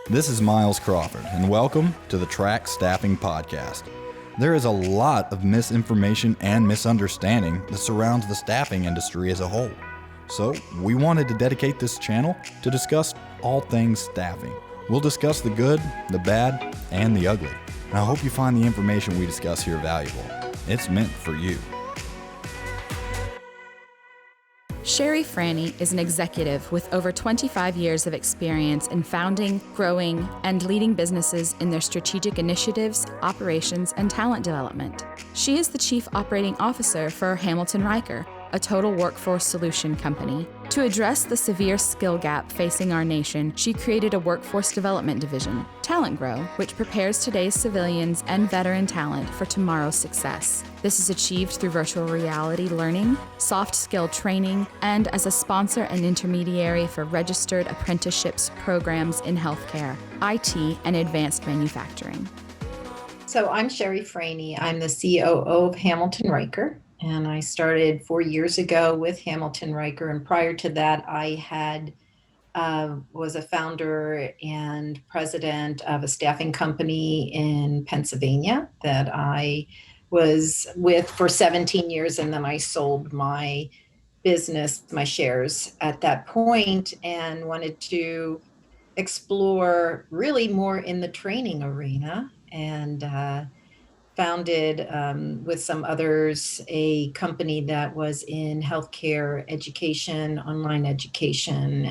This is Miles Crawford, and welcome to the TRAC Staffing Podcast. There is a lot of misinformation and misunderstanding that surrounds the staffing industry as a whole. So, we wanted to dedicate this channel to discuss all things staffing. We'll discuss the good, the bad, and the ugly. And I hope you find the information we discuss here valuable. It's meant for you. Shari Franey is an executive with over 25 years of experience in founding, growing, and leading businesses in their strategic initiatives, operations, and talent development. She is the Chief Operating Officer for Hamilton Riker, a total workforce solution company. To address the severe skill gap facing our nation, she created a workforce development division, Talent Grow, which prepares today's civilians and veteran talent for tomorrow's success. This is achieved through virtual reality learning, soft skill training, and as a sponsor and intermediary for registered apprenticeships programs in healthcare, IT, and advanced manufacturing. So I'm Shari Franey. I'm the COO of Hamilton Riker, and I started 4 years ago with Hamilton Riker. And prior to that, I was a founder and president of a staffing company in Pennsylvania that I was with for 17 years. And then I sold my business, my shares at that point, and wanted to explore really more in the training arena, and founded with some others a company that was in healthcare education, online education,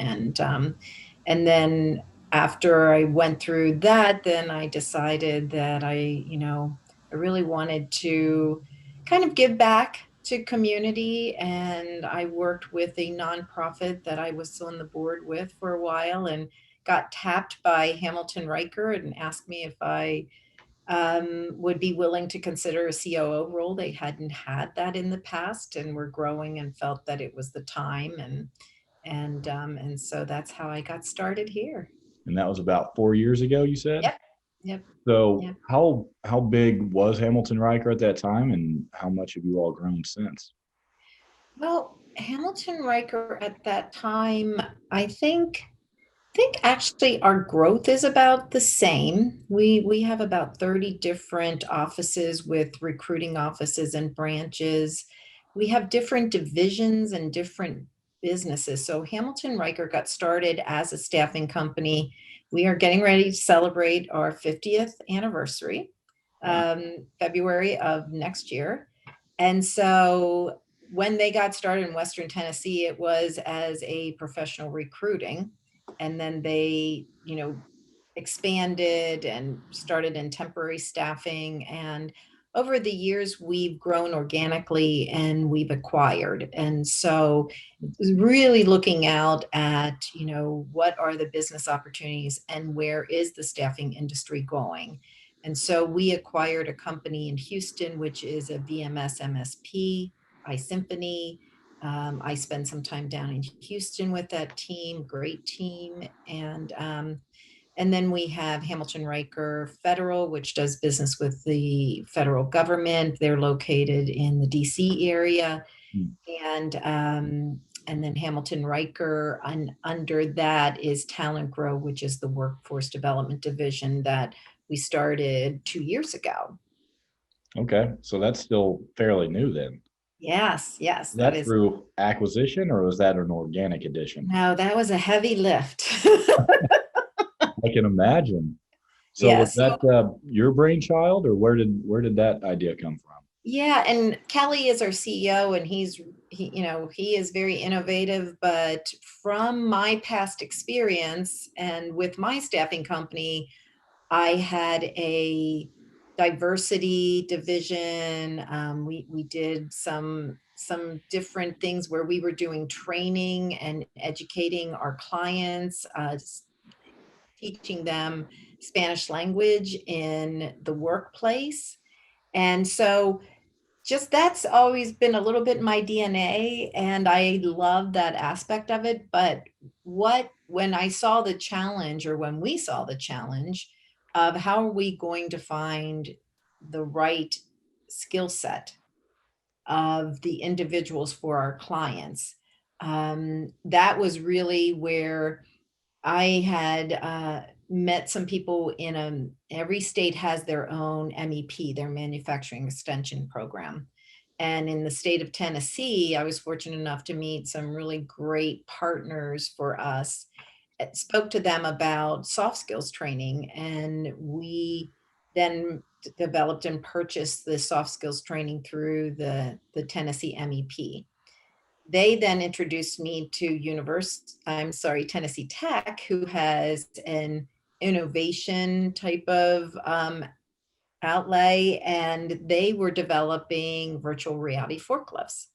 and then after I went through that, then I decided that I really wanted to kind of give back to community, and I worked with a nonprofit that I was on the board with for a while, and got tapped by Hamilton Riker and asked me if I would be willing to consider a COO role. They hadn't had that in the past, and were growing and felt that it was the time, and so that's how I got started here. And that was about 4 years ago, you said? Yep. So Yep. how big was Hamilton Riker at that time, and how much have you all grown since? Well, Hamilton Riker at that time, I think actually our growth is about the same. We have about 30 different offices with recruiting offices and branches. We have different divisions and different businesses. So Hamilton Riker got started as a staffing company. We are getting ready to celebrate our 50th anniversary, February of next year. And so when they got started in Western Tennessee, it was as a professional recruiting. And then they, expanded and started in temporary staffing. And over the years, we've grown organically and we've acquired. And so really looking out at, what are the business opportunities and where is the staffing industry going? And so we acquired a company in Houston, which is a VMS MSP, iSymphony. I spent some time down in Houston with that team, great team. And then we have Hamilton Riker Federal, which does business with the federal government. They're located in the DC area. And then Hamilton Riker, and under that is Talent Grow, which is the workforce development division that we started 2 years ago. Okay, so that's still fairly new then. Yes. Is that through acquisition, or was that an organic addition? No, that was a heavy lift. I can imagine. So Yes. was that your brainchild, or where did that idea come from? Yeah, and Kelly is our CEO, and he is very innovative. But from my past experience and with my staffing company, I had a diversity division. We did some different things where we were doing training and educating our clients, teaching them Spanish language in the workplace. And so just that's always been a little bit my DNA, and I love that aspect of it. But when I saw the challenge, or when we saw the challenge of how are we going to find the right skill set of the individuals for our clients, that was really where I had met some people every state has their own MEP, their manufacturing extension program. And in the state of Tennessee, I was fortunate enough to meet some really great partners for us. Spoke to them about soft skills training, and we then developed and purchased the soft skills training through the Tennessee MEP. They then introduced me to Tennessee Tech, who has an innovation type of outlay, and they were developing virtual reality forklifts.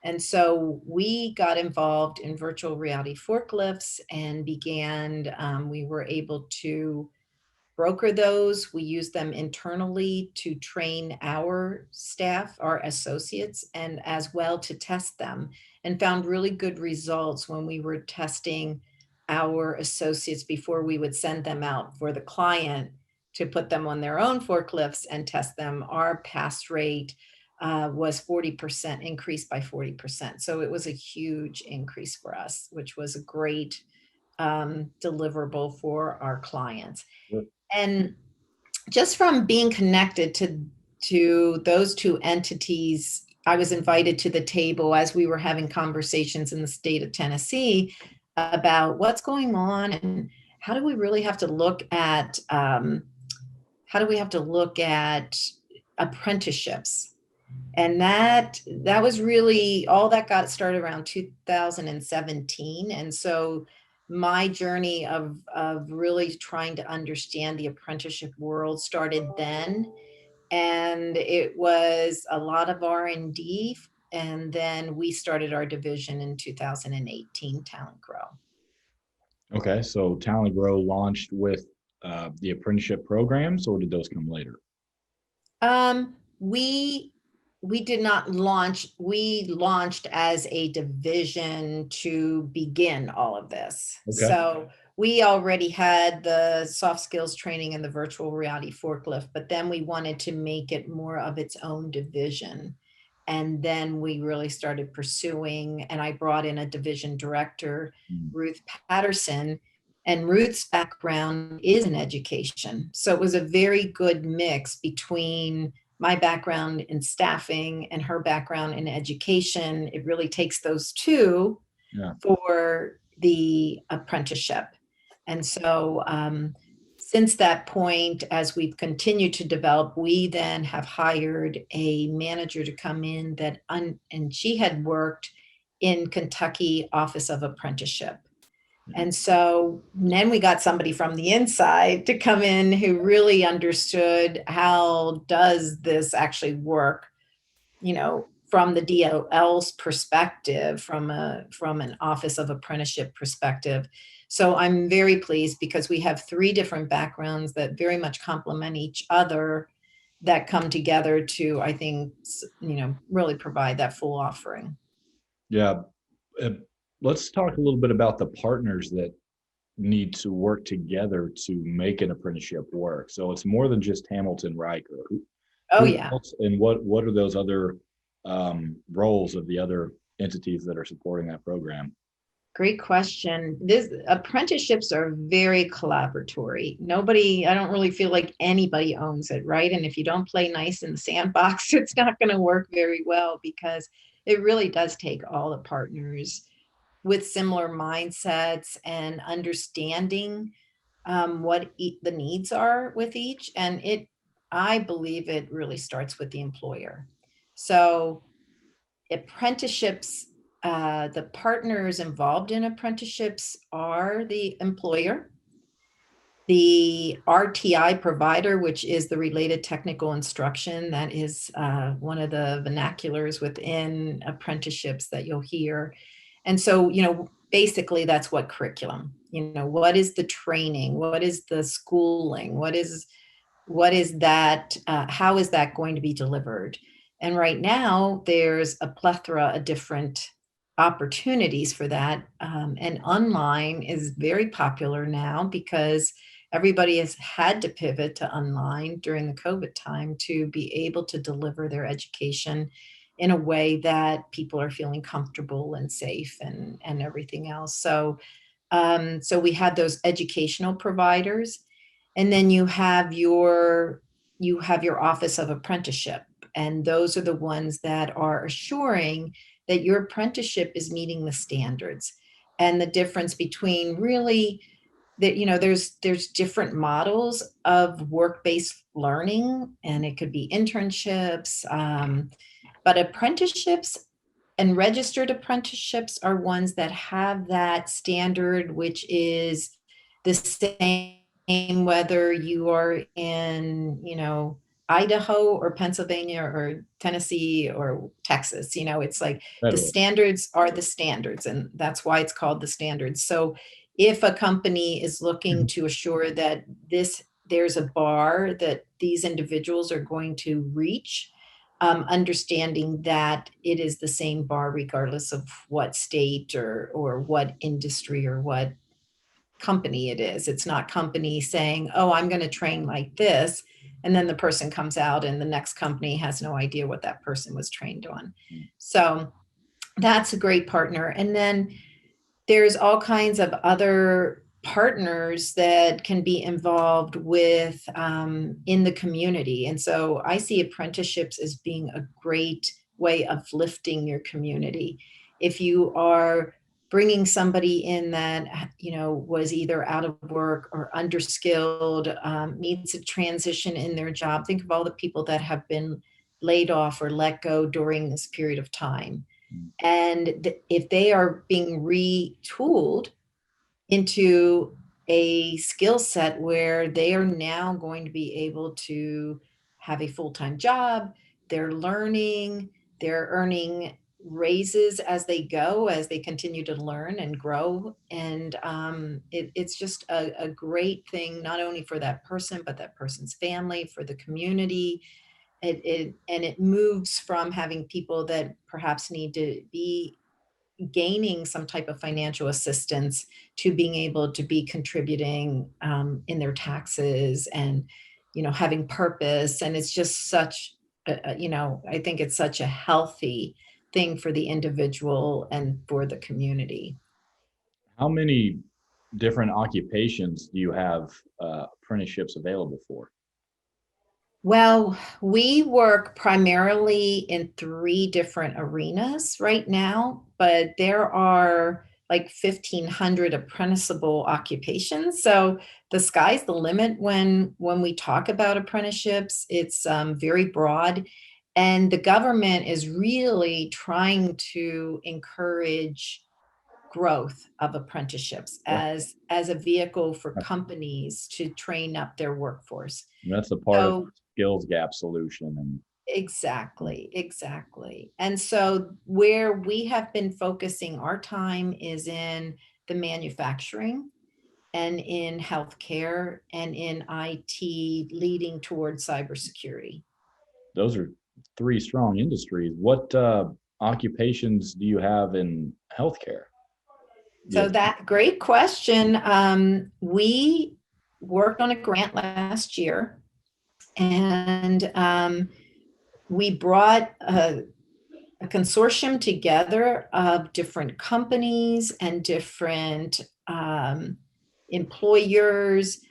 And so we got involved in virtual reality forklifts and we were able to broker those. We use them internally to train our staff, our associates, and as well to test them, and found really good results when we were testing our associates before we would send them out for the client to put them on their own forklifts and test them. Our pass rate was 40%, increased by 40%. So it was a huge increase for us, which was a great deliverable for our clients. Yep. And just from being connected to those two entities, I was invited to the table as we were having conversations in the state of Tennessee about what's going on and how do we really have to look at apprenticeships. And that was really all that got started around 2017. And so my journey of really trying to understand the apprenticeship world started then. And it was a lot of R&D. And then we started our division in 2018, Talent Grow. Okay, so Talent Grow launched with the apprenticeship programs, or did those come later? We did not launch. We launched as a division to begin all of this. Okay. So we already had the soft skills training and the virtual reality forklift, but then we wanted to make it more of its own division. And then we really started pursuing, and I brought in a division director, Ruth Patterson, and Ruth's background is in education. So it was a very good mix between my background in staffing and her background in education. It really takes those two for the apprenticeship. And so since that point, as we've continued to develop, we then have hired a manager to come in and she had worked in Kentucky Office of Apprenticeship. And so then we got somebody from the inside to come in who really understood how does this actually work, from the DOL's perspective, from an Office of Apprenticeship perspective. So I'm very pleased because we have 3 different backgrounds that very much complement each other that come together to, I think, really provide that full offering. Yeah. Let's talk a little bit about the partners that need to work together to make an apprenticeship work. So it's more than just Hamilton Riker. Oh, yeah. And what are those other roles of the other entities that are supporting that program? Great question. Apprenticeships are very collaboratory. I don't really feel like anybody owns it, right? And if you don't play nice in the sandbox, it's not going to work very well because it really does take all the partners with similar mindsets and understanding what the needs are with each. And I believe it really starts with the employer. So apprenticeships, the partners involved in apprenticeships are the employer, the RTI provider, which is the related technical instruction. That is one of the vernaculars within apprenticeships that you'll hear. And so, basically that's what curriculum, what is the training? What is the schooling? What is that? How is that going to be delivered? And right now there's a plethora of different opportunities for that. And online is very popular now because everybody has had to pivot to online during the COVID time to be able to deliver their education in a way that people are feeling comfortable and safe and everything else. So So we had those educational providers, and then you have your office of apprenticeship, and those are the ones that are assuring that your apprenticeship is meeting the standards. And the difference between really that, there's different models of work-based learning, and it could be internships, but apprenticeships and registered apprenticeships are ones that have that standard, which is the same whether you are in, Idaho or Pennsylvania or Tennessee or Texas. It's like the Federal. standards are the standards, and that's why it's called the standards. So if a company is looking to assure that there's a bar that these individuals are going to reach, understanding that it is the same bar regardless of what state or what industry or what company it is. It's not company saying, oh, I'm going to train like this, and then the person comes out and the next company has no idea what that person was trained on. So that's a great partner. And then there's all kinds of other partners that can be involved with in the community. And so I see apprenticeships as being a great way of lifting your community. If you are bringing somebody in that, was either out of work or underskilled, needs a transition in their job, think of all the people that have been laid off or let go during this period of time. And if they are being retooled into a skill set where they are now going to be able to have a full-time job, they're learning, they're earning raises as they go, as they continue to learn and grow. And it's just a great thing, not only for that person, but that person's family, for the community. It moves from having people that perhaps need to be gaining some type of financial assistance to being able to be contributing in their taxes and having purpose. And it's just such I think it's such a healthy thing for the individual and for the community. How many different occupations do you have apprenticeships available for? Well, we work primarily in 3 different arenas right now, but there are like 1,500 apprenticeable occupations. So the sky's the limit when we talk about apprenticeships. It's very broad, and the government is really trying to encourage growth of apprenticeships as a vehicle for companies to train up their workforce. And that's a part of So the skills gap solution. And exactly. And so where we have been focusing our time is in the manufacturing and in healthcare and in IT, leading towards cybersecurity. those are 3 strong industries. What occupations do you have in healthcare? So Yes. that great question. We worked on a grant last year, and we brought a consortium together of different companies and different employers.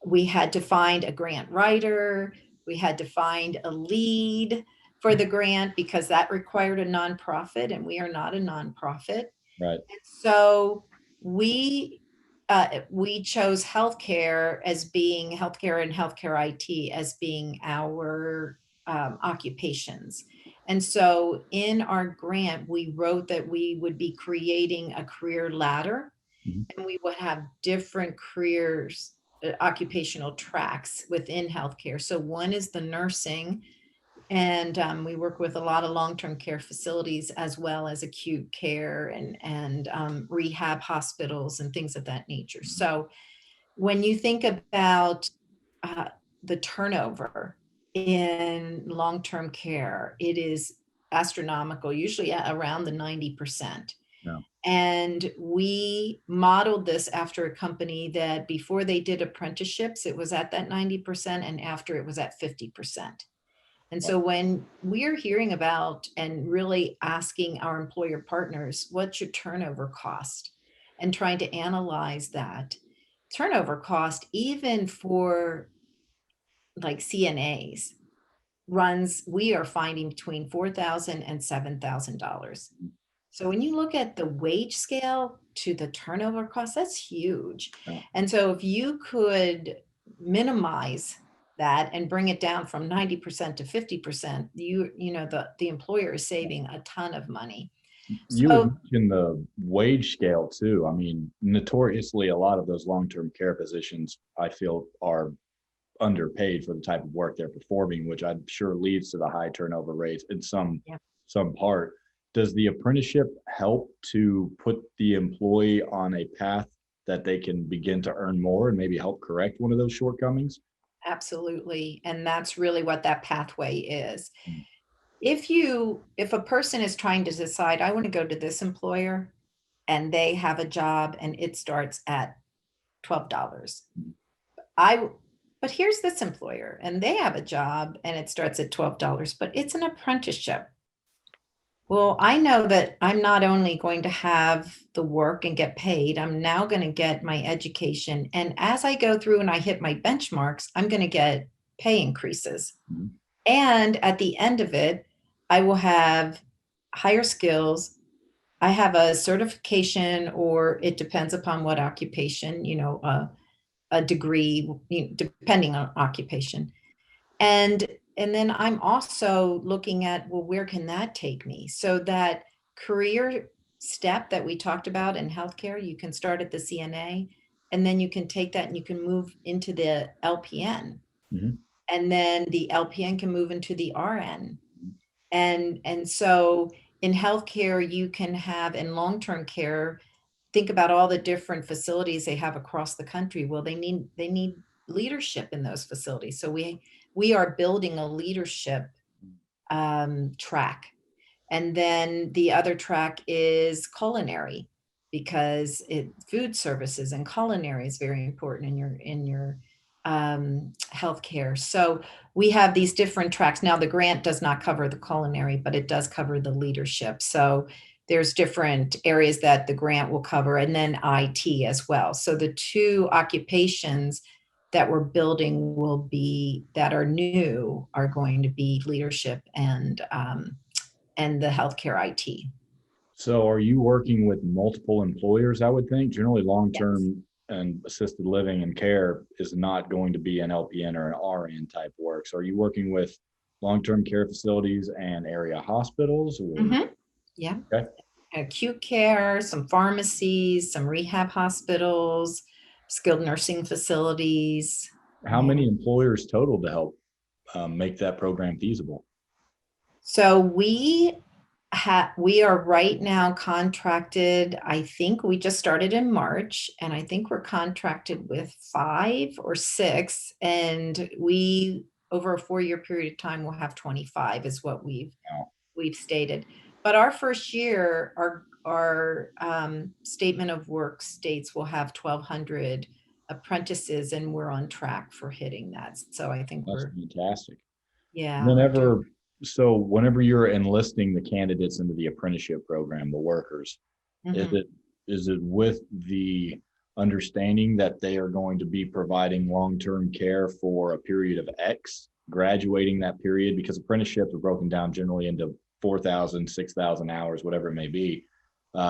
We had to find a grant writer. We had to find a lead for the grant because that required a nonprofit, and we are not a nonprofit. Right. So we chose healthcare and healthcare IT as being our occupations. And so in our grant, we wrote that we would be creating a career ladder, and we would have different careers, occupational tracks within healthcare. So one is the nursing, and we work with a lot of long-term care facilities as well as acute care and rehab hospitals and things of that nature. So when you think about the turnover in long-term care, it is astronomical, usually at around the 90%. Yeah. And we modeled this after a company that before they did apprenticeships, it was at that 90%, and after it was at 50%. And so when we're hearing about and really asking our employer partners, what's your turnover cost? and trying to analyze that turnover cost, even for like CNAs, we are finding between $4,000 and $7,000. So when you look at the wage scale to the turnover cost, that's huge. Yeah. And so if you could minimize that and bring it down from 90% to 50%, the employer is saving a ton of money. You had So mentioned the wage scale too. I mean, notoriously, a lot of those long-term care positions, I feel, are underpaid for the type of work they're performing, which I'm sure leads to the high turnover rates in some part. Does the apprenticeship help to put the employee on a path that they can begin to earn more and maybe help correct one of those shortcomings? absolutely. And that's really what that pathway is. Mm. If a person is trying to decide, I want to go to this employer and they have a job and it starts at $12. But here's this employer and they have a job and it starts at $12, but it's an apprenticeship. Well, I know that I'm not only going to have the work and get paid, I'm now going to get my education. And as I go through and I hit my benchmarks, I'm going to get pay increases. Mhm. And at the end of it, I will have higher skills. I have a certification, or it depends upon what occupation, a degree, depending on occupation. And then I'm also looking at, well, where can that take me? So that career step that we talked about in healthcare, you can start at the CNA and then you can take that and you can move into the LPN. Mhm. And then the LPN can move into the RN. And so in healthcare, you can have, in long-term care, think about all the different facilities they have across the country. Well, they need leadership in those facilities. So we are building a leadership track. And then the other track is culinary, because food services and culinary is very important in your healthcare. So we have these different tracks. Now the grant does not cover the culinary, but it does cover the leadership. So there's different areas that the grant will cover, and then IT as well. So the two occupations that we're building that are new are going to be leadership and the healthcare IT. So are you working with multiple employers? I would think generally Yes. long-term and assisted living and care is not going to be an LPN or an RN type work. So are you working with long-term care facilities and area hospitals? Or? Mhm. Yeah. Okay. Acute care, some pharmacies, some rehab hospitals, skilled nursing facilities. How Yeah. many employers total to help make that program feasible? So we are right now contracted. I think we just started in March, and I think we're contracted with 5 or 6, and we, over a 4-year period of time, will have 25 is what we've stated. But our first year, our statement of work states we'll have 1,200 apprentices, and we're on track for hitting that. So I think That's fantastic. we're doing. Whenever you're enlisting the candidates into the apprenticeship program, the workers, Mhm. is it with the understanding that they are going to be providing long-term care for a period of X, graduating that period, because apprenticeships are broken down generally into 4,000, 6,000 hours, whatever it may be,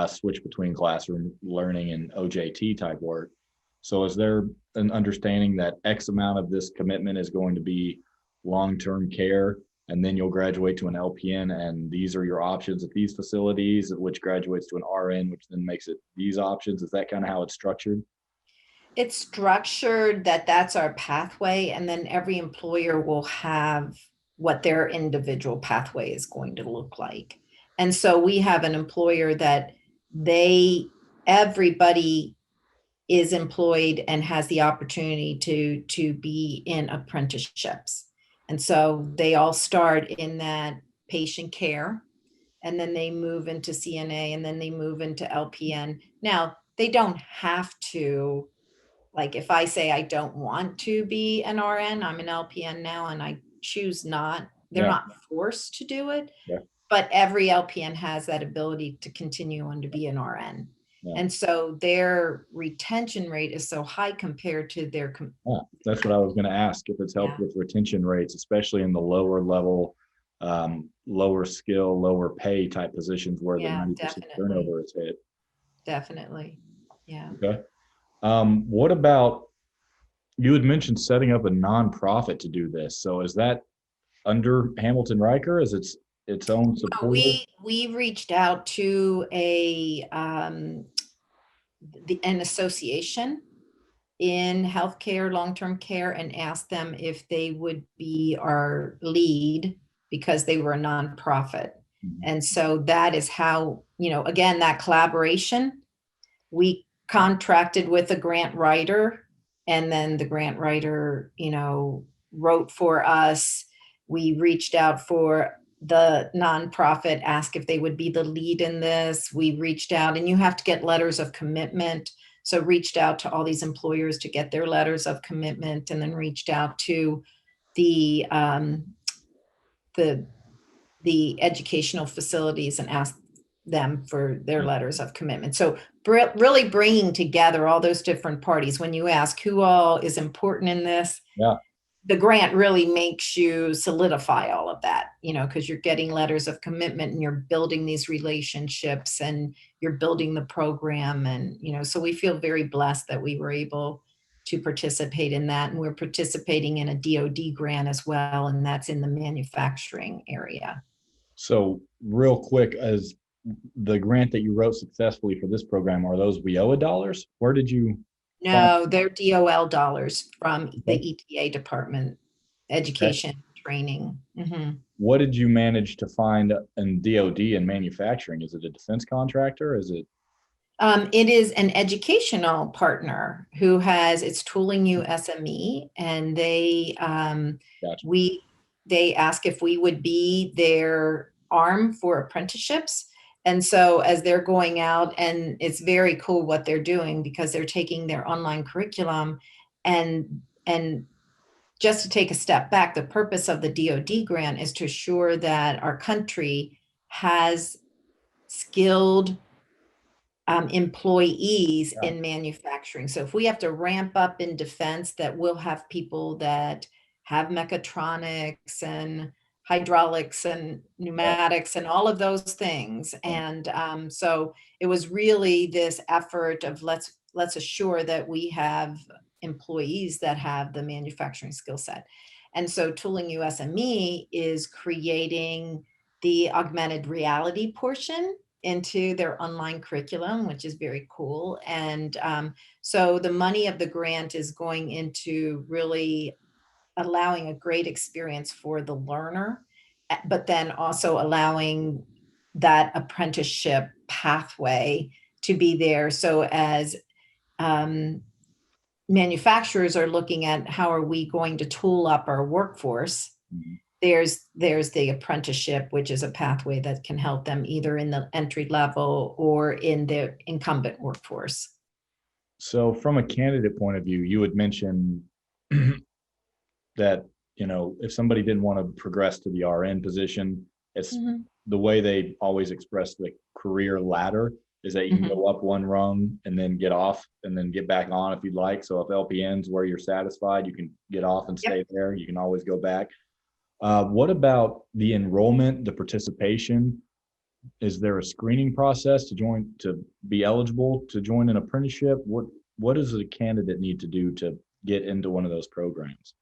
switch between classroom learning and OJT type work. So is there an understanding that X amount of this commitment is going to be long-term care, and then you'll graduate to an LPN, and these are your options at these facilities, which graduates to an RN, which then makes it these options? Is that kind of how it's structured? It's structured that that's our pathway, and then every employer will have what their individual pathway is going to look like. And so we have an employer that everybody is employed and has the opportunity to be in apprenticeships. And so they all start in that patient care, and then they move into CNA, and then they move into LPN. Now, they don't have to, like if I say I don't want to be an RN, I'm an LPN now and I choose not, they're Yeah. not forced to do it. Yeah. But every LPN has that ability to continue on to be an RN. Yeah. And so their retention rate is so high compared to their That's what I was going to ask, if it's helped with retention rates, especially in the lower level, lower skill, lower pay type positions where the 90% turnover is hit. Definitely. Yeah. Okay. What about, you had mentioned setting up a nonprofit to do this. So is that under Hamilton Riker? Is its own support? We reached out to an association in healthcare, long-term care, and asked them if they would be our lead because they were a nonprofit. And so that is how, again, that collaboration, we contracted with a grant writer, and then the grant writer, wrote for us. We reached out for the nonprofit, asked if they would be the lead in this. We reached out, and you have to get letters of commitment. So reached out to all these employers to get their letters of commitment, and then reached out to the educational facilities and asked them for their letters of commitment. So really bringing together all those different parties. When you ask who all is important in this, the grant really makes you solidify all of that, because you're getting letters of commitment and you're building these relationships and you're building the program. And, so we feel very blessed that we were able to participate in that. And we're participating in a DoD grant as well. And that's in the manufacturing area. So real quick, as the grant that you wrote successfully for this program, are those WIOA dollars? Where did you? No, they're DOL dollars from the ETA department, education, training. Mm-hmm. What did you manage to find in DoD and manufacturing? Is it a defense contractor? Is it? It is an educational partner who has, it's Tooling U SME, and they they ask if we would be their arm for apprenticeships. And so as they're going out, and it's very cool what they're doing, because they're taking their online curriculum and just to take a step back, the purpose of the DoD grant is to assure that our country has skilled employees in manufacturing. So if we have to ramp up in defense, that we'll have people that have mechatronics and hydraulics and pneumatics and all of those things. And so it was really this effort of let's assure that we have employees that have the manufacturing skill set. And so Tooling USME is creating the augmented reality portion into their online curriculum, which is very cool. And so the money of the grant is going into really allowing a great experience for the learner, but then also allowing that apprenticeship pathway to be there. So as manufacturers are looking at how are we going to tool up our workforce, there's the apprenticeship, which is a pathway that can help them either in the entry level or in the incumbent workforce. So from a candidate point of view, you had mentioned that, if somebody didn't want to progress to the RN position, it's the way they always express the career ladder is that you can go up one rung and then get off and then get back on if you'd like. So if LPN's where you're satisfied, you can get off and stay there. You can always go back. What about the enrollment, the participation? Is there a screening process to be eligible to join an apprenticeship? What does a candidate need to do to get into one of those programs?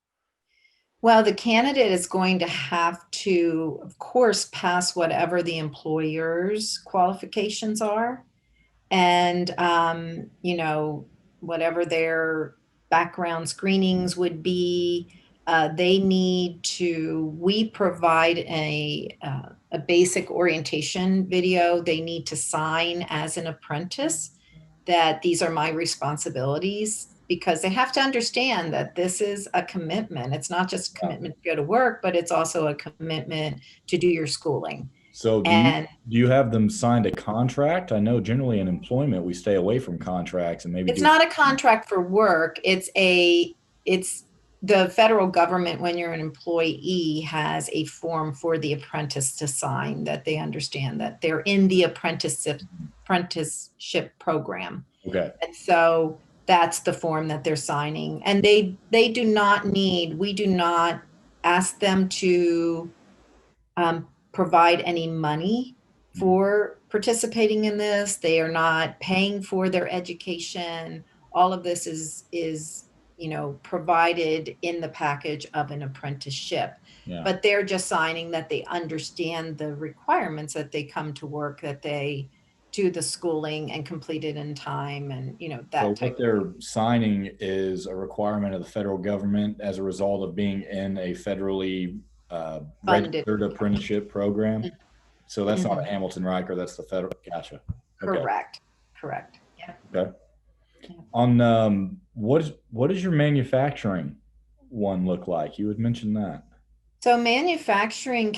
Well, the candidate is going to have to, of course, pass whatever the employer's qualifications are. And, whatever their background screenings would be, we provide a basic orientation video. They need to sign as an apprentice that these are my responsibilities, because they have to understand that this is a commitment. It's not just a commitment to go to work, but it's also a commitment to do your schooling. So do you have them signed a contract? I know generally in employment, we stay away from contracts and maybe. It's not a contract for work. It's the federal government, when you're an employee, has a form for the apprentice to sign that they understand that they're in the apprenticeship program. Okay. And so that's the form that they're signing. And they do not need, we do not ask them to provide any money for participating in this. They are not paying for their education. All of this is provided in the package of an apprenticeship. Yeah. But they're just signing that they understand the requirements, that they come to work, that they do the schooling and complete it in time, and that So type what they're signing is a requirement of the federal government as a result of being in a federally funded. registered apprenticeship program. So that's not a Mhm. Hamilton Riker, that's the federal. Gotcha. Okay. Correct. Yeah. Okay. On what does your manufacturing one look like? You had mentioned that. So manufacturing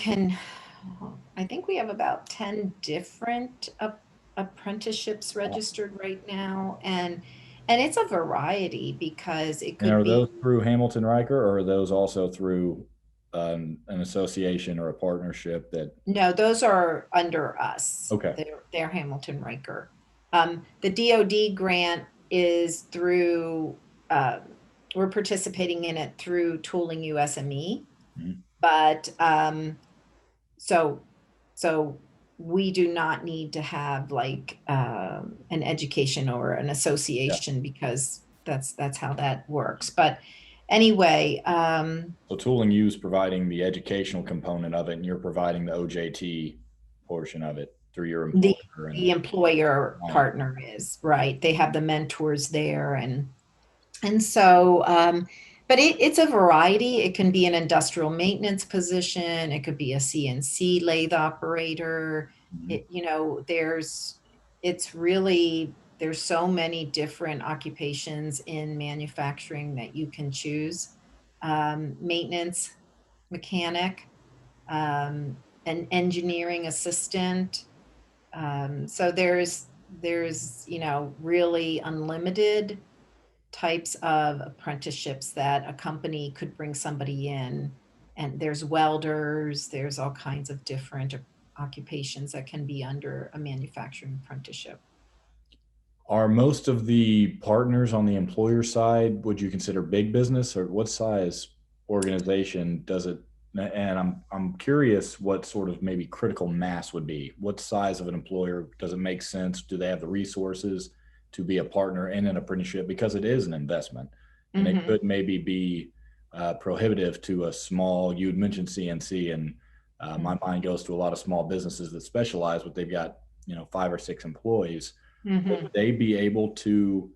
I think we have about 10 different apprenticeships registered right now. And it's a variety, because it And could are be, those through Hamilton Riker, or are those also through an association or a partnership that? no, those are under us. Okay. They're Hamilton Riker. The DoD grant is through, we're participating in it through Tooling USME. Mhm. But so we do not need to have like an education or an association, because that's how that works. But anyway, So Tooling U is providing the educational component of it, and you're providing the OJT portion of it through your the employer. the employer Right. partner is right. They have the mentors there, and so but it's a variety. It can be an industrial maintenance position. It could be a CNC lathe operator. Mhm. There's so many different occupations in manufacturing that you can choose. Maintenance, mechanic, an engineering assistant. So there's really unlimited types of apprenticeships that a company could bring somebody in. And there's welders, there's all kinds of different occupations that can be under a manufacturing apprenticeship. Are most of the partners on the employer side, would you consider big business, or what size organization does it? And I'm curious what sort of maybe critical mass would be. What size of an employer does it make sense? Do they have the resources to be a partner in an apprenticeship? Because it is an investment, and it could maybe be prohibitive to a small. You had mentioned CNC, and my mind goes to a lot of small businesses that specialize, but they've got 5 or 6 employees. Would they be able to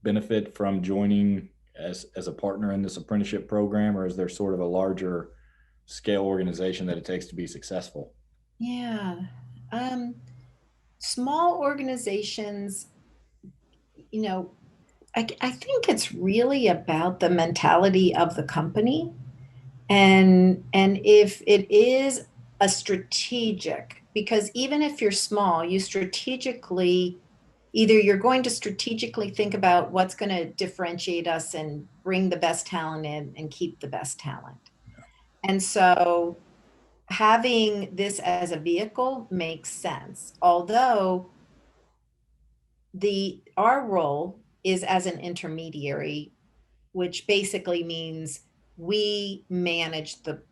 benefit from joining as a partner in this apprenticeship program, or is there sort of a larger scale organization that it takes to be successful? Yeah. Small organizations, I think it's really about the mentality of the company. And if it is a strategic, because even if you're small, you're going to strategically think about what's going to differentiate us and bring the best talent in and keep the best talent. And so having this as a vehicle makes sense. Although our role is as an intermediary, which basically means we manage the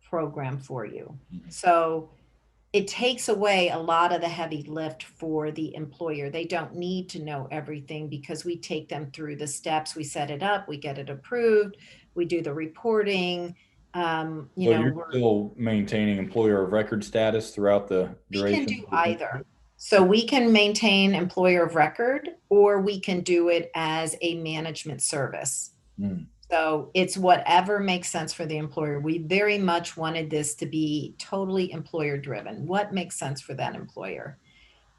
program for you. So it takes away a lot of the heavy lift for the employer. They don't need to know everything, because we take them through the steps. We set it up, we get it approved, we do the reporting. So you're still maintaining employer of record status throughout the duration? We can do either. So we can maintain employer of record, or we can do it as a management service. So it's whatever makes sense for the employer. We very much wanted this to be totally employer driven. What makes sense for that employer?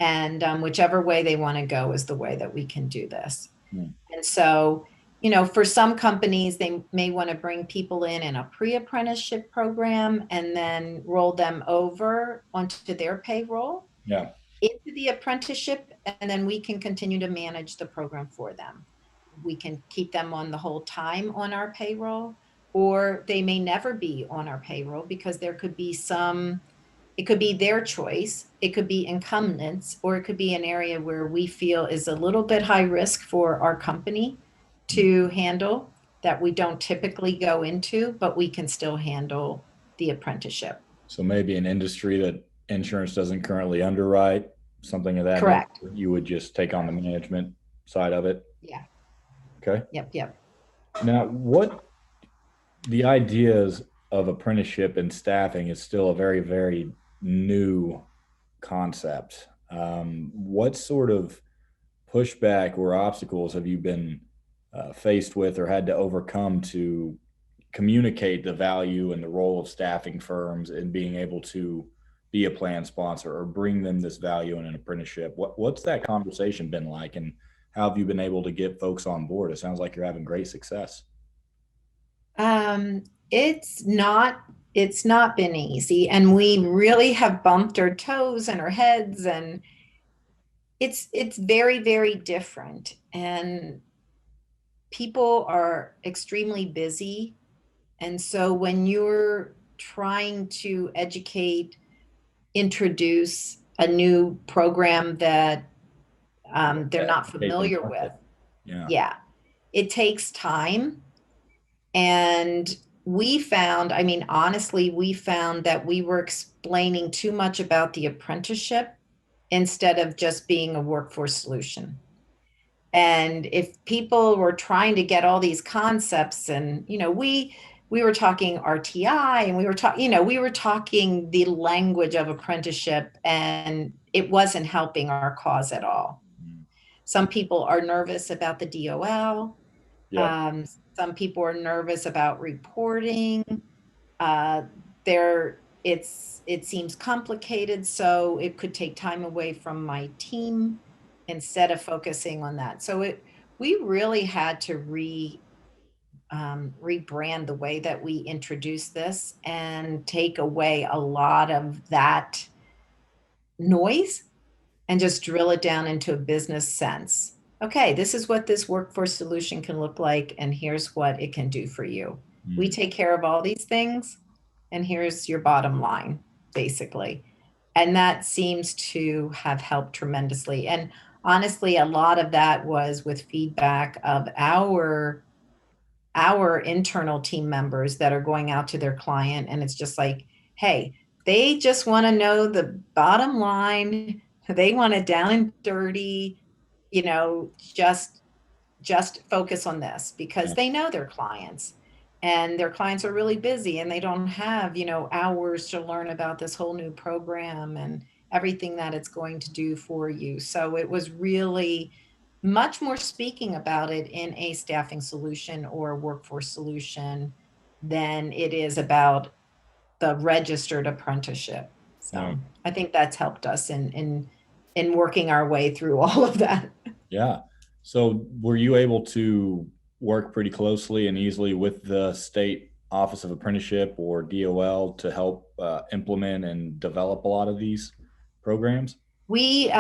And whichever way they want to go is the way that we can do this. And so, for some companies, they may want to bring people in a pre-apprenticeship program and then roll them over onto their payroll into the apprenticeship, and then we can continue to manage the program for them. We can keep them on the whole time on our payroll, or they may never be on our payroll because there could be it could be their choice, it could be incumbents, or it could be an area where we feel is a little bit high risk for our company to handle, that we don't typically go into, but we can still handle the apprenticeship. So maybe an industry that insurance doesn't currently underwrite, something of that Correct. nature, you would just take on the management side of it. Yeah. Okay. Yep. Now, what the ideas of apprenticeship and staffing is still a very, very new concept. What sort of pushback or obstacles have you been faced with or had to overcome to communicate the value and the role of staffing firms in being able to be a plan sponsor or bring them this value in an apprenticeship? What's that conversation been like, and how have you been able to get folks on board? It sounds like you're having great success. It's not been easy, and we really have bumped our toes and our heads, and it's very, very different. And people are extremely busy. And so when you're trying to introduce a new program that they're not familiar with, Yeah. it takes time. And we found, I mean, honestly, we found that we were explaining too much about the apprenticeship instead of just being a workforce solution. And if people were trying to get all these concepts, and we were talking RTI, and we were talking the language of apprenticeship, and it wasn't helping our cause at all. Some people are nervous about the DOL. Yeah. Some people are nervous about reporting. It seems complicated, so it could take time away from my team instead of focusing on that. So we really had to rebrand the way that we introduce this and take away a lot of that noise and just drill it down into a business sense. Okay, this is what this workforce solution can look like, and here's what it can do for you. We take care of all these things, and here's your bottom line, basically. And that seems to have helped tremendously. And honestly, a lot of that was with feedback of our internal team members that are going out to their client, and it's just like, hey, they just want to know the bottom line. They want it down and dirty, just focus on this, because they know their clients, and their clients are really busy, and they don't have, hours to learn about this whole new program and everything that it's going to do for you. So it was really much more speaking about it in a staffing solution or workforce solution than it is about the registered apprenticeship. So I think that's helped us in working our way through all of that. Yeah. So were you able to work pretty closely and easily with the state Office of Apprenticeship or DOL to help implement and develop a lot of these programs? We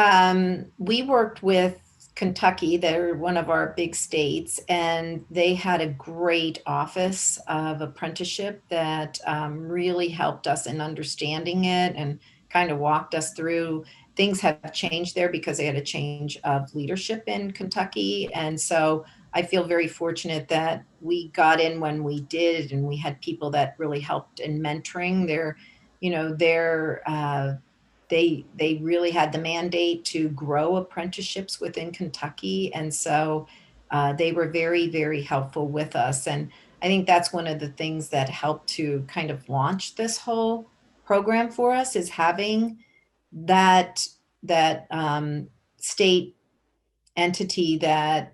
worked with Kentucky. They're one of our big states, and they had a great office of apprenticeship that really helped us in understanding it and kind of walked us through. Things have changed there because they had a change of leadership in Kentucky. And so I feel very fortunate that we got in when we did, and we had people that really helped in mentoring. They really had the mandate to grow apprenticeships within Kentucky. And so they were very, very helpful with us. And I think that's one of the things that helped to kind of launch this whole program for us, is having that state entity that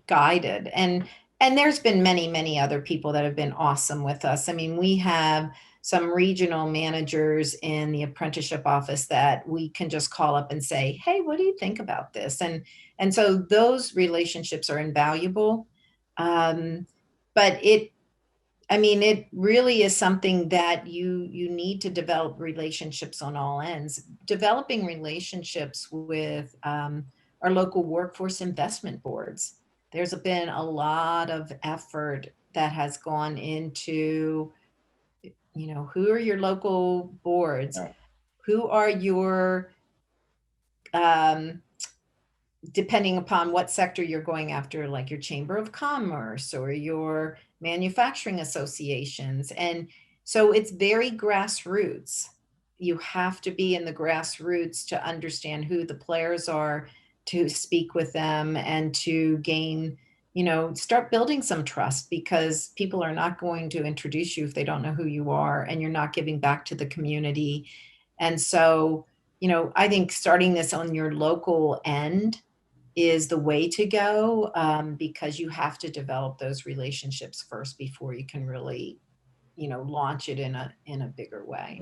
guided. And there's been many, many other people that have been awesome with us. I mean, we have some regional managers in the apprenticeship office that we can just call up and say, hey, what do you think about this? And so those relationships are invaluable. But it really is something that you need to develop relationships on all ends. Developing relationships with our local workforce investment boards. There's been a lot of effort that has gone into, who are your local boards? Yeah. Who are your, um, depending upon what sector you're going after, like your chamber of commerce or your manufacturing associations. And so it's very grassroots. You have to be in the grassroots to understand who the players are, to speak with them and to gain, start building some trust, because people are not going to introduce you if they don't know who you are and you're not giving back to the community. And so, I think starting this on your local end is the way to go, because you have to develop those relationships first before you can really, launch it in a bigger way.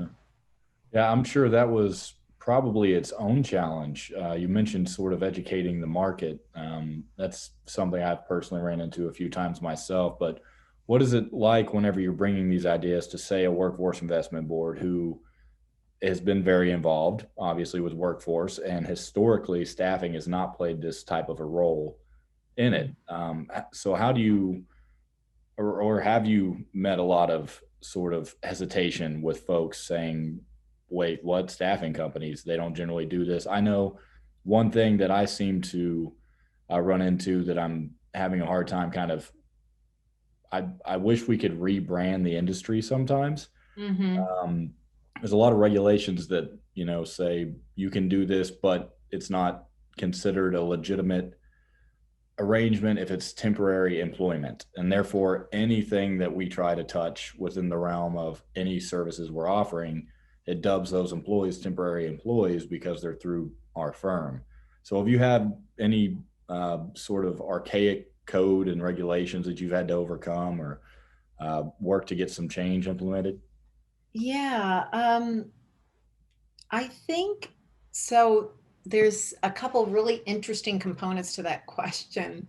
Yeah, I'm sure that was probably its own challenge. You mentioned sort of educating the market. That's something I've personally ran into a few times myself. But what is it like whenever you're bringing these ideas to, say, a workforce investment board who has been very involved, obviously, with workforce, and historically staffing has not played this type of a role in it. So how do you, or have you met a lot of sort of hesitation with folks saying, wait, what, staffing companies, they don't generally do this? I know one thing that I seem to run into that I'm having a hard time kind of, I wish we could rebrand the industry sometimes. Um, there's a lot of regulations that, say you can do this, but it's not considered a legitimate arrangement if it's temporary employment. And therefore, anything that we try to touch within the realm of any services we're offering, it dubs those employees temporary employees because they're through our firm. So have you had any sort of archaic code and regulations that you've had to overcome or work to get some change implemented? Yeah, I think so. There's a couple really interesting components to that question.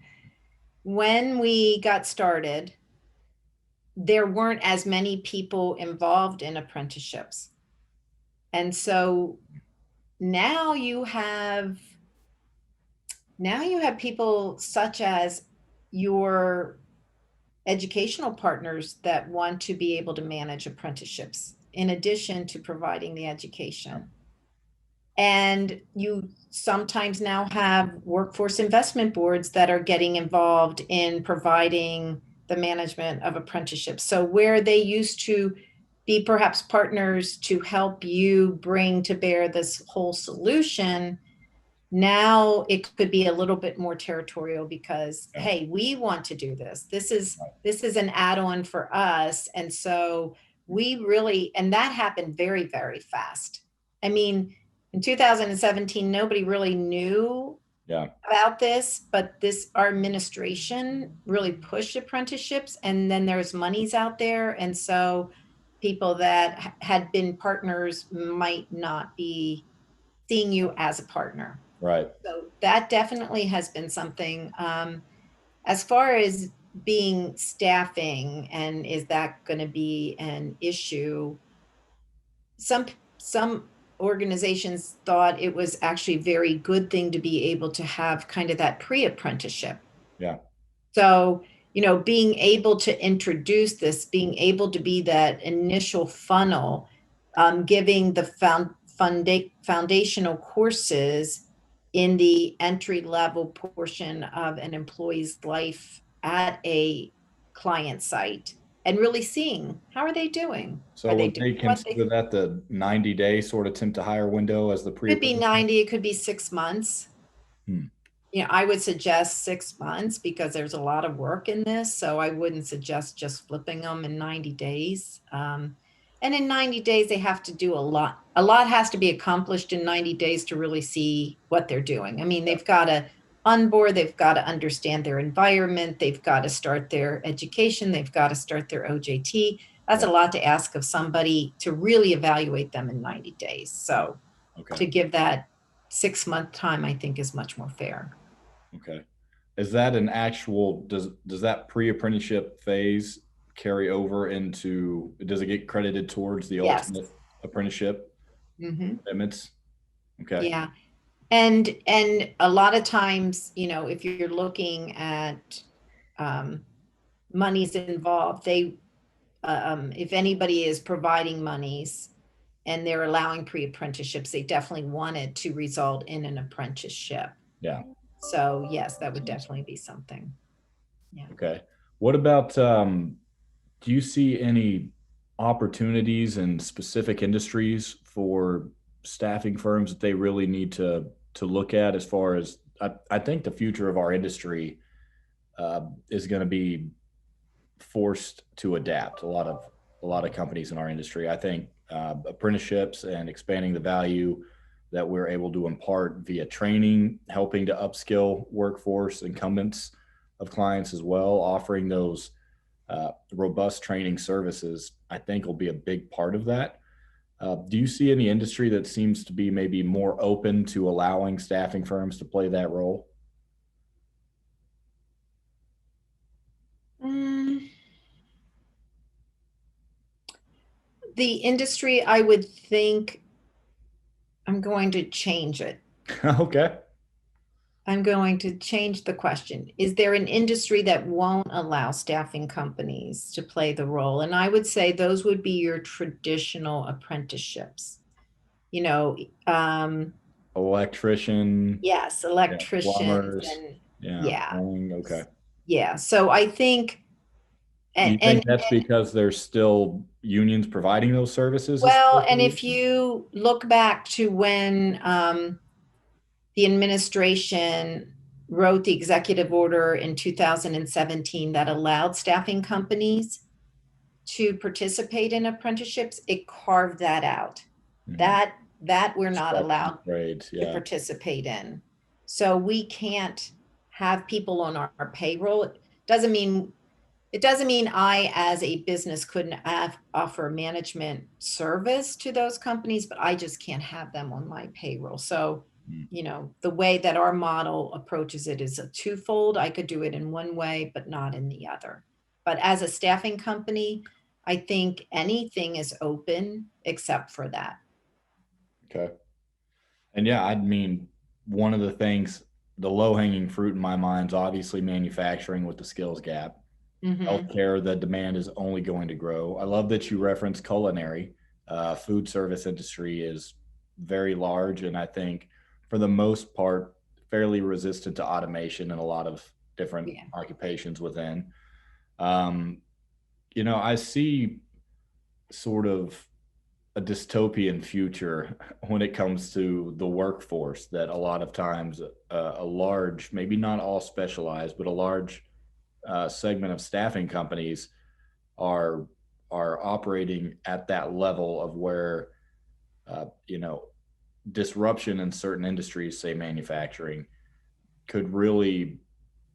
When we got started, there weren't as many people involved in apprenticeships. And so now you have people such as your educational partners that want to be able to manage apprenticeships in addition to providing the education. And you sometimes now have workforce investment boards that are getting involved in providing the management of apprenticeships. So where they used to be perhaps partners to help you bring to bear this whole solution, now it could be a little bit more territorial because, hey, we want to do this. This is an add-on for us. And so we really, and that happened very, very fast. I mean, in 2017, nobody really knew about this, but our administration really pushed apprenticeships, and then there's monies out there. And so people that had been partners might not be seeing you as a partner. Right. So that definitely has been something. As far as being staffing, and is that going to be an issue? Some organizations thought it was actually a very good thing to be able to have kind of that pre-apprenticeship. Yeah. So, being able to introduce this, being able to be that initial funnel, giving the foundational courses in the entry level portion of an employee's life at a client site, and really seeing how are they doing. So would they consider that the 90-day sort of temp to hire window as the pre? Could be 90, it could be 6 months. I would suggest 6 months because there's a lot of work in this. So I wouldn't suggest just flipping them in 90 days. And in 90 days, they have to do a lot. A lot has to be accomplished in 90 days to really see what they're doing. I mean, they've got to onboard, they've got to understand their environment, they've got to start their education, they've got to start their OJT. That's a lot to ask of somebody to really evaluate them in 90 days. So to give that 6 month time, I think is much more fair. Okay. Is that an actual, does that pre-apprenticeship phase carry over into, does it get credited towards the ultimate apprenticeship commitments? Okay. Yeah. And a lot of times, if you're looking at money's involved, they, if anybody is providing monies and they're allowing pre-apprenticeships, they definitely want it to result in an apprenticeship. Yeah. So yes, that would definitely be something. Yeah. Okay. What about, do you see any opportunities in specific industries for staffing firms that they really need to look at as far as, I think the future of our industry is going to be forced to adapt. A lot of companies in our industry, I think, apprenticeships and expanding the value that we're able to impart via training, helping to upskill workforce incumbents of clients as well, offering those robust training services, I think will be a big part of that. Do you see any industry that seems to be maybe more open to allowing staffing firms to play that role? The industry, I would think, I'm going to change it. Okay. I'm going to change the question. Is there an industry that won't allow staffing companies to play the role? And I would say those would be your traditional apprenticeships. You know, Electrician, yes, yeah, electricians plumbers, and yeah, yeah, plumbing, okay. yeah. So I think, Do you and think that's because there's still unions providing those services? well, and if you look back to when the administration wrote the executive order in 2017 that allowed staffing companies to participate in apprenticeships, it carved that out. Mhm. That we're not allowed Trades, to yeah. participate in. So we can't have people on our payroll. It doesn't mean I, as a business, couldn't offer management service to those companies, but I just can't have them on my payroll. So, the way that our model approaches it is a twofold. I could do it in one way, but not in the other. But as a staffing company, I think anything is open except for that. Okay. And yeah, I mean, one of the things, the low hanging fruit in my mind is obviously manufacturing with the skills gap. Mhm. Healthcare, the demand is only going to grow. I love that you reference culinary. Food service industry is very large, and I think for the most part, fairly resistant to automation in a lot of different Yeah. occupations within. Um, I see sort of a dystopian future when it comes to the workforce, that a lot of times a large, maybe not all specialized, but a large segment of staffing companies are operating at that level of where uh, you know disruption in certain industries, say manufacturing, could really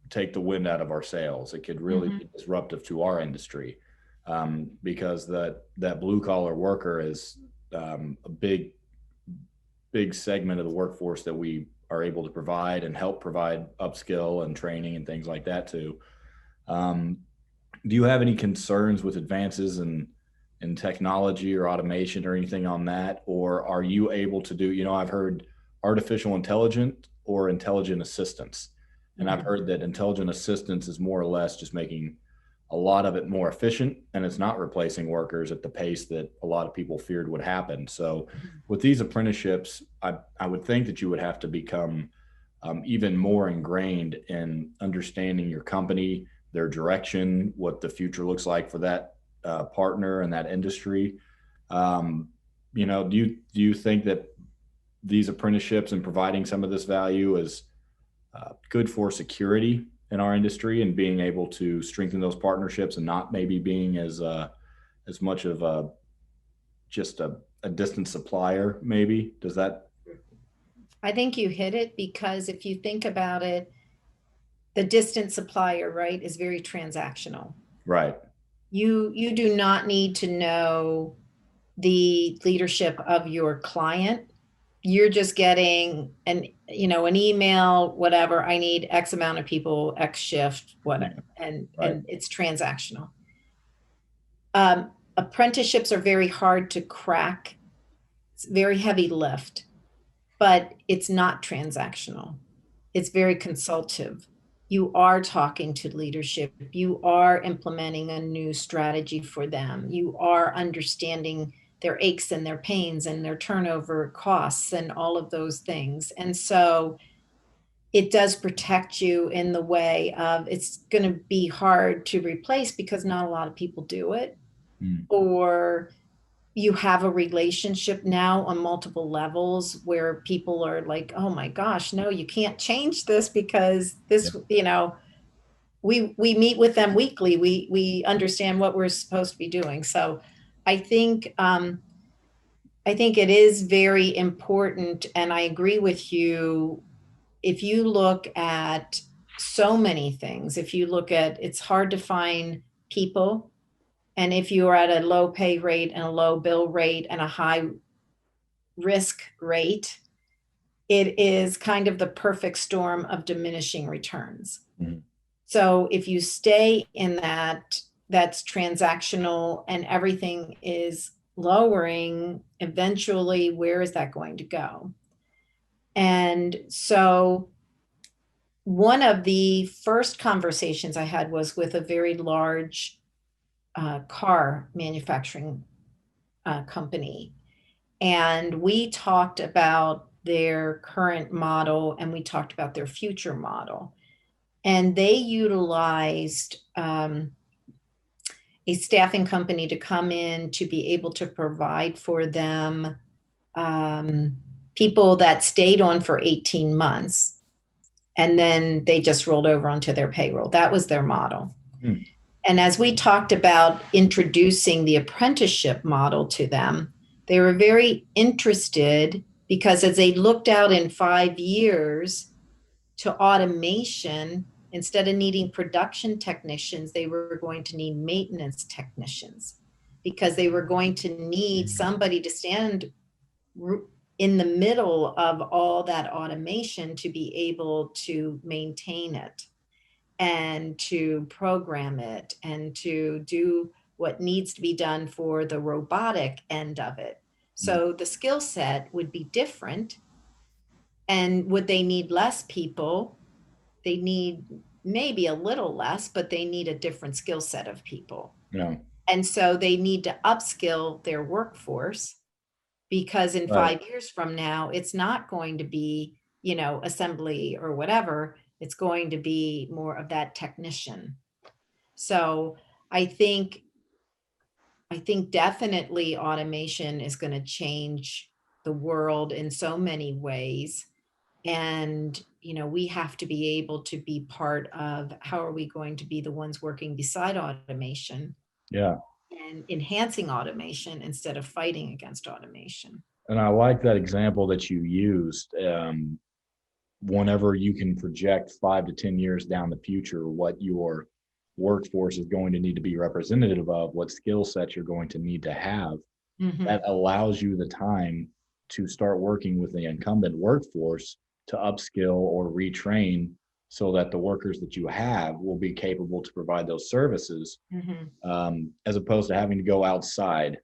take the wind out of our sails. It could really be disruptive to our industry, because that blue collar worker is a big segment of the workforce that we are able to provide and help provide upskill and training and things like that too. Um, do you have any concerns with advances in technology or automation or anything on that? Or are you able to do, I've heard artificial intelligence or intelligent assistance. And I've heard that intelligent assistance is more or less just making a lot of it more efficient, and it's not replacing workers at the pace that a lot of people feared would happen. So with these apprenticeships, I would think that you would have to become even more ingrained in understanding your company, their direction, what the future looks like for that partner and that industry. Do you think that these apprenticeships and providing some of this value is good for security in our industry and being able to strengthen those partnerships and not maybe being as much of just a distant supplier? Maybe does that? I think you hit it, because if you think about it, the distant supplier, right, is very transactional. Right. You do not need to know the leadership of your client. You're just getting an email, whatever, I need X amount of people, X shift, whatever, and it's transactional. Apprenticeships are very hard to crack. It's very heavy lift, but it's not transactional. It's very consultative. you are talking to leadership, you are implementing a new strategy for them, you are understanding their aches and their pains and their turnover costs and all of those things. And so it does protect you in the way of it's going to be hard to replace because not a lot of people do it, or you have a relationship now on multiple levels where people are like, oh my gosh, no, you can't change this because this, we meet with them weekly. We understand what we're supposed to be doing. So I think it is very important, and I agree with you. If you look at so many things, if you look at, it's hard to find people, and if you are at a low pay rate and a low bill rate and a high risk rate, it is kind of the perfect storm of diminishing returns. Mm-hmm. So if you stay in that's transactional and everything is lowering, eventually, where is that going to go? And so one of the first conversations I had was with a very large car manufacturing company. And we talked about their current model and we talked about their future model. And they utilized a staffing company to come in to be able to provide for them people that stayed on for 18 months and then they just rolled over onto their payroll. That was their model. And as we talked about introducing the apprenticeship model to them, they were very interested because as they looked out in 5 years to automation, instead of needing production technicians, they were going to need maintenance technicians because they were going to need somebody to stand in the middle of all that automation to be able to maintain it and to program it and to do what needs to be done for the robotic end of it. So the skill set would be different. And would they need less people? They need maybe a little less, but they need a different skill set of people. Yeah. And so they need to upskill their workforce because in 5 years from now, it's not going to be, assembly or whatever. It's going to be more of that technician. So I think definitely automation is going to change the world in so many ways. And, we have to be able to be part of how are we going to be the ones working beside automation? Yeah. And enhancing automation instead of fighting against automation. And I like that example that you used. Whenever you can project 5 to 10 years down the future, what your workforce is going to need to be representative of, what skill sets you're going to need to have, that allows you the time to start working with the incumbent workforce to upskill or retrain so that the workers that you have will be capable to provide those services, as opposed to having to go outside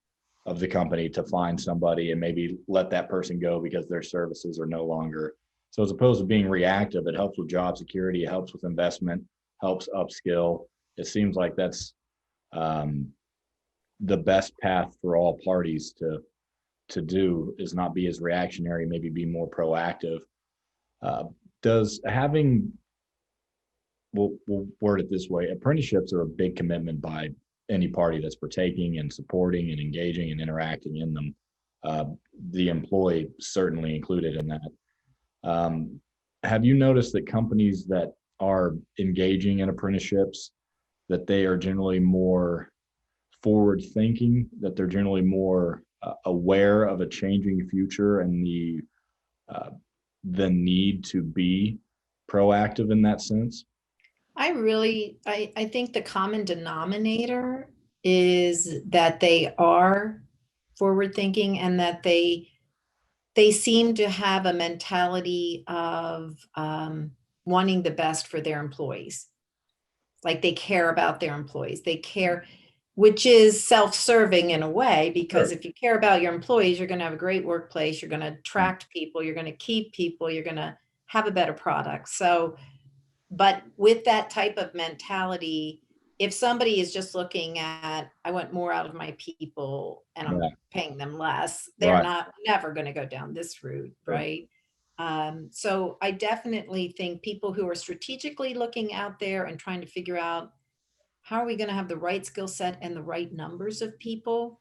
of the company to find somebody and maybe let that person go because their services are no longer. So as opposed to being reactive, it helps with job security, it helps with investment, helps upskill. It seems like that's the best path for all parties to do, is not be as reactionary, maybe be more proactive. Does having, we'll word it this way, apprenticeships are a big commitment by any party that's partaking and supporting and engaging and interacting in them. The employee certainly included in that. Have you noticed that companies that are engaging in apprenticeships, that they are generally more forward thinking, that they're generally more aware of a changing future and the need to be proactive in that sense? I think the common denominator is that they are forward thinking and that they seem to have a mentality of wanting the best for their employees. Like they care about their employees. They care, which is self-serving in a way, because if you care about your employees, you're going to have a great workplace. You're going to attract people. You're going to keep people. You're going to have a better product. So But with that type of mentality, if somebody is just looking at, I want more out of my people and I'm paying them less, they're never going to go down this route, right? So I definitely think people who are strategically looking out there and trying to figure out how are we going to have the right skill set and the right numbers of people,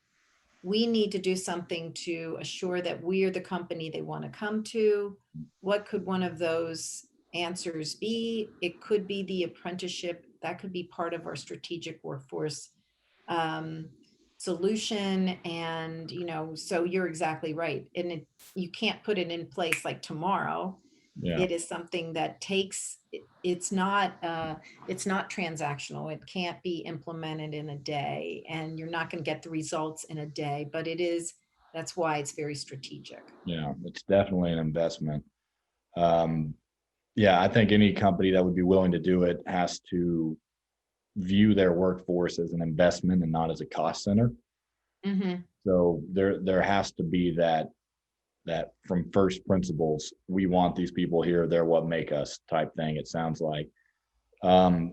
we need to do something to assure that we are the company they want to come to. What could one of those answers be? It could be the apprenticeship. That could be part of our strategic workforce solution. And, so you're exactly right. And you can't put it in place like tomorrow. It is something that takes, it's not transactional. It can't be implemented in a day, and you're not going to get the results in a day, but that's why it's very strategic. Yeah, it's definitely an investment. I think any company that would be willing to do it has to view their workforce as an investment and not as a cost center. Mm-hmm. So there has to be that from first principles, we want these people here, they're what make us type thing, it sounds like. If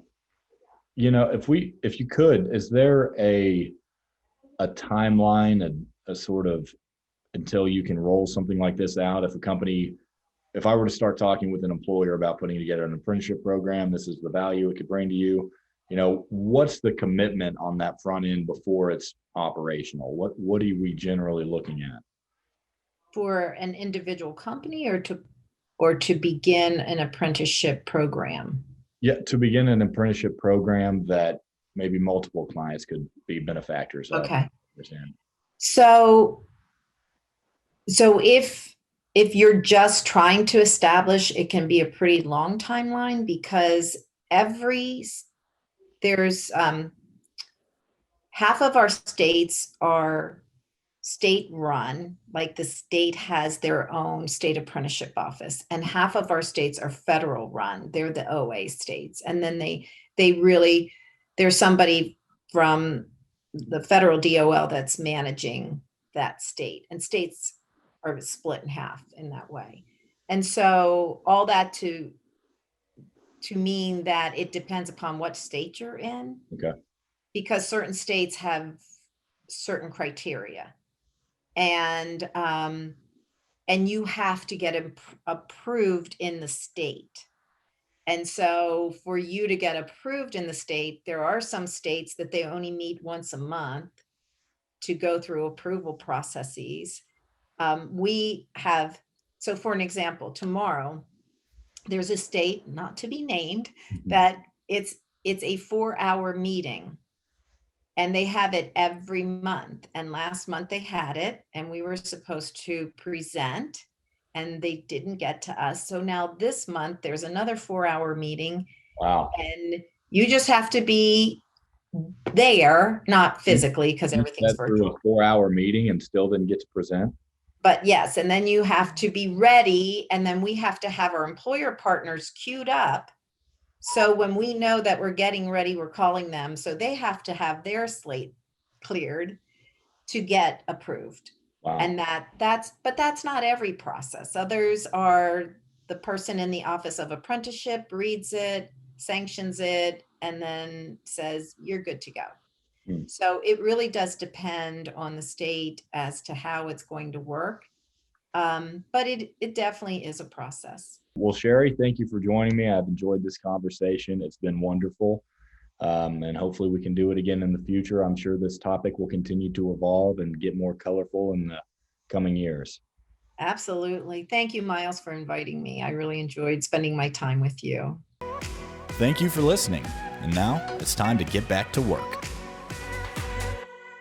you could, is there a timeline, a sort of, until you can roll something like this out? If I were to start talking with an employer about putting together an apprenticeship program, this is the value it could bring to you, what's the commitment on that front end before it's operational? What are we generally looking at? For an individual company or to begin an apprenticeship program? Yeah, to begin an apprenticeship program that maybe multiple clients could be benefactors of. Okay. So if you're just trying to establish, it can be a pretty long timeline, because there's half of our states are state run, like the state has their own state apprenticeship office, and half of our states are federal run. They're the OA states. And then there's somebody from the federal DOL that's managing that state, and states are split in half in that way. And so all that to mean that it depends upon what state you're in. Okay. Because certain states have certain criteria. And you have to get approved in the state. And so for you to get approved in the state, there are some states that they only meet once a month to go through approval processes. So for an example, tomorrow, there's a state, not to be named, that it's a 4-hour meeting. And they have it every month. And last month they had it, and we were supposed to present, and they didn't get to us. So now this month there's another 4-hour meeting. Wow. And you just have to be there, not physically, because everything's virtual. A 4-hour meeting and still didn't get to present? But yes, and then you have to be ready, and then we have to have our employer partners queued up. So when we know that we're getting ready, we're calling them. So they have to have their slate cleared to get approved. Wow. And that's not every process. Others are the person in the Office of Apprenticeship reads it, sanctions it, and then says, you're good to go. So it really does depend on the state as to how it's going to work. But it definitely is a process. Well, Shari, thank you for joining me. I've enjoyed this conversation. It's been wonderful. And hopefully we can do it again in the future. I'm sure this topic will continue to evolve and get more colorful in the coming years. Absolutely. Thank you, Miles, for inviting me. I really enjoyed spending my time with you. Thank you for listening. And now it's time to get back to work.